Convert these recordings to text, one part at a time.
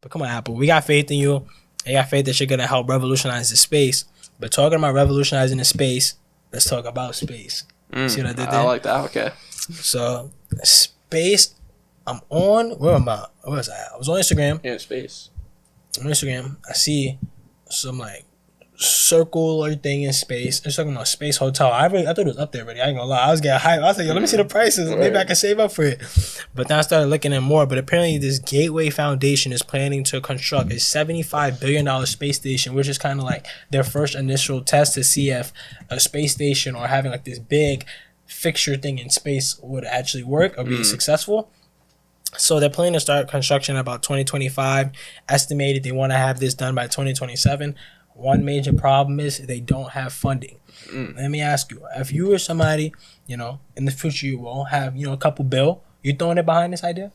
But come on, Apple, we got faith in you. I got faith that you're gonna help revolutionize the space. But talking about revolutionizing the space, let's talk about space. See what I did there? I like that. Okay. So space, I'm on. Where am I? Where was I? I was on Instagram. Yeah, space. On Instagram, I see some like circular thing in space. They're talking about space hotel. I thought it was up there already. I ain't gonna lie. I was getting hyped. I was like, yo, let me see the prices. Maybe I can save up for it. But then I started looking at more. But apparently, this Gateway Foundation is planning to construct a $75 billion space station, which is kind of like their first initial test to see if a space station or having like this big fixture thing in space would actually work or be successful. So they're planning to start construction about 2025. Estimated they want to have this done by 2027. One major problem is they don't have funding. Let me ask you, if you were somebody, in the future you will have, a couple bill, you throwing it behind this idea?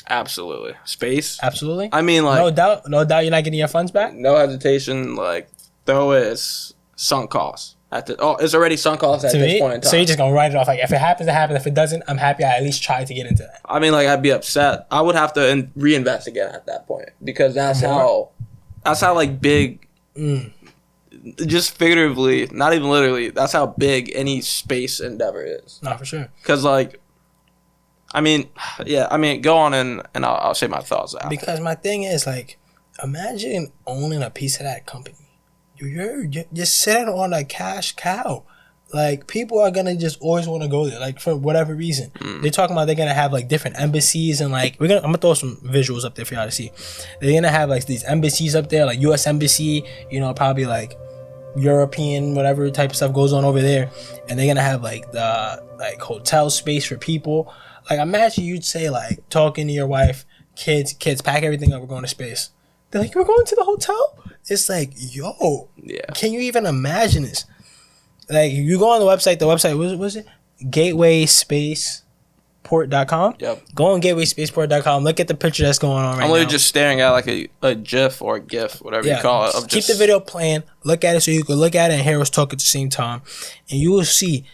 Absolutely. Space? Absolutely. I mean, like... No doubt you're not getting your funds back? No hesitation. Like, throw it as sunk cost. It's already sunk cost at this point in time. So you're just going to write it off. Like, if it happens, it happens. If it doesn't, I'm happy I at least tried to get into that. I mean, like, I'd be upset. I would have to reinvest again at that point. Because that's how, like, big... Just figuratively, not even literally, that's how big any space endeavor is. No, for sure. Because, like, go on and I'll say my thoughts after. Because my thing is, like, imagine owning a piece of that company. You're sitting on a cash cow. Like, people are gonna just always want to go there, like, for whatever reason. They're talking about they're gonna have like different embassies and like I'm gonna throw some visuals up there for y'all to see. They're gonna have like these embassies up there, like U.S. Embassy, probably like European whatever type of stuff goes on over there, and they're gonna have like the hotel space for people. Like, imagine you'd say like talking to your wife, kids, pack everything up, we're going to space. They're like, we're going to the hotel? It's like, yo, can you even imagine this? Like, you go on the website, what was it? GatewaySpaceport.com. Yep. Go on GatewaySpaceport.com. Look at the picture that's going on right now. I'm literally just staring at like a GIF or a GIF, whatever you call it. Keep the video playing. Look at it so you can look at it and hear us talk at the same time. And you will see,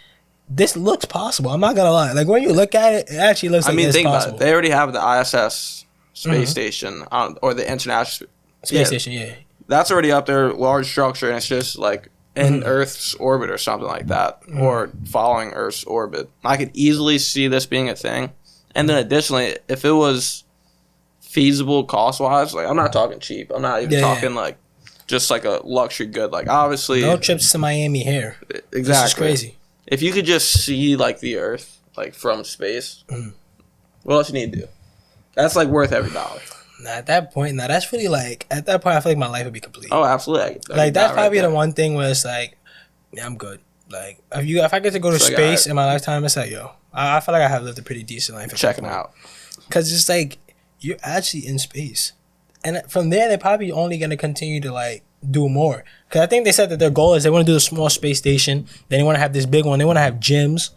this looks possible. I'm not going to lie. Like, when you look at it, it actually looks like it's think possible. About it. They already have the ISS space station or the International Space Station, yeah. That's already up there, large structure, and it's just like in Earth's orbit or something like that, or following Earth's orbit. I could easily see this being a thing. And then additionally, if it was feasible cost-wise, like, I'm not talking cheap. I'm not even talking like just like a luxury good. Like, obviously... No trips to Miami here. Exactly. This is crazy. If you could just see like the Earth, like from space, what else you need to do? That's like worth every dollar. At that point, that's really like, at that point, I feel like my life would be complete. Oh, absolutely. Like, that's probably the one thing where it's like, yeah, I'm good. Like, if I get to go to space in my lifetime, it's like, yo, I feel like I have lived a pretty decent life. Checking out. Because it's like, you're actually in space. And from there, they're probably only going to continue to, like, do more. Because I think they said that their goal is they want to do a small space station. Then they want to have this big one. They want to have gyms.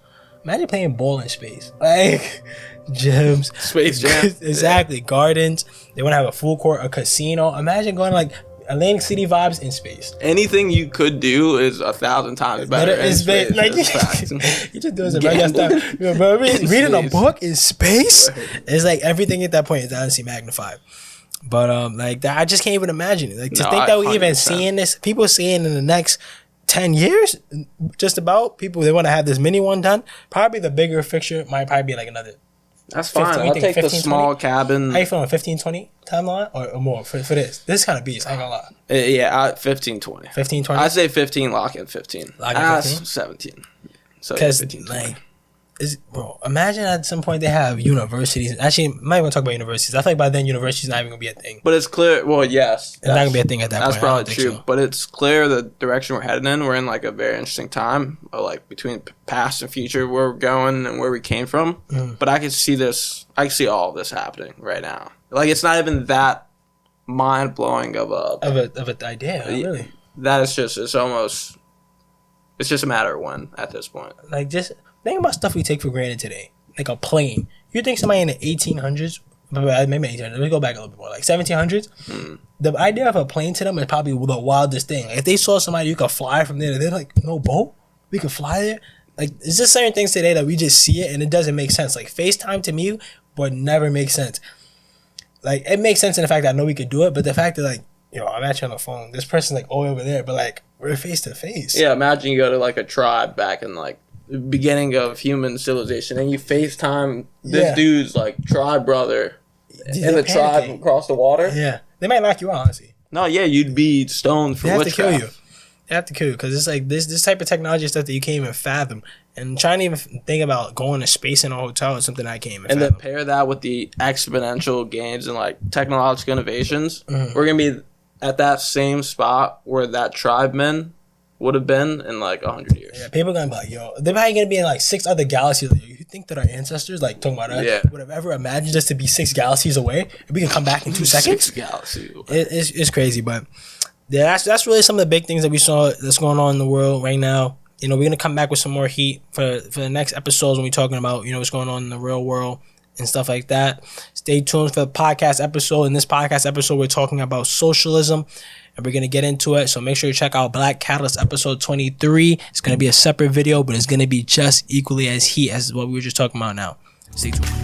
Imagine playing ball in space. Like... gyms, Space Jam, exactly. Gardens. They want to have a food court, a casino. Imagine going like Atlantic City vibes in space. Anything you could do is 1,000 times better in space. Like, you just do it right stuff. Bro, reading a book in space is like everything at that point is honestly magnified. But like that, I just can't even imagine it. Like, to think that we even seeing this, people seeing in the next 10 years, just about people, they want to have this mini one done. Probably the bigger fixture might probably be like another. That's fine. 15, I'll take 15, the small 20? cabin. How you feeling? 15-20 timeline or more for this? This is kind of beast. I ain't gonna lie. Yeah, 15-20. 15-20. I say 15. Lock in 15. Lock in 15? 17. So because like, bro, imagine at some point they have universities. Actually, I'm not even gonna talk about universities. I feel like by then universities not even gonna be a thing. But it's clear. Well, yes, it's not gonna be a thing at that point. That's probably true. So. But it's clear the direction we're heading in. We're in like a very interesting time, like between past and future, where we're going and where we came from. But I can see this. I can see all of this happening right now. Like, it's not even that mind blowing of an idea. Really, that is just it's just a matter of when at this point. Like, just think about stuff we take for granted today, like a plane. You think somebody in the 1800s, maybe 1800s, let me go back a little bit more, like 1700s, the idea of a plane to them is probably the wildest thing. Like, if they saw somebody you could fly from there, they're like, no boat? We could fly there? Like, it's just certain things today that we just see it and it doesn't make sense. Like, FaceTime to me would never make sense. like it makes sense in the fact that I know we could do it, but the fact that like, yo, I'm actually on the phone. This person's like all over there, but like we're face to face. Yeah, imagine you go to like a tribe back in like the beginning of human civilization, and you FaceTime this dude's like tribe brother in the tribe across the water. Yeah, they might knock you out, honestly. No, yeah, you'd be stoned for witchcraft. They have to kill you. They have to kill you because it's like this type of technology stuff that you can't even fathom. And trying to even think about going to space in a hotel is something I can't even fathom. And then pair that with the exponential gains and like technological innovations, we're gonna be at that same spot where that tribeman would have been in like 100 years. Yeah, people are gonna be like, yo, they're probably gonna be in like 6 other galaxies. Like, you think that our ancestors, like talking about us, would have ever imagined us to be 6 galaxies away? And we can come back in 2 seconds? 6 galaxies away. It's crazy, but yeah, that's really some of the big things that we saw that's going on in the world right now. You know, we're gonna come back with some more heat for the next episodes when we're talking about, you know, what's going on in the real world and stuff like that. Stay tuned for the podcast episode. In this podcast episode, we're talking about socialism, and we're going to get into it. So make sure you check out Black Catalyst episode 23. It's going to be a separate video, but it's going to be just equally as heat as what we were just talking about now. Stay tuned.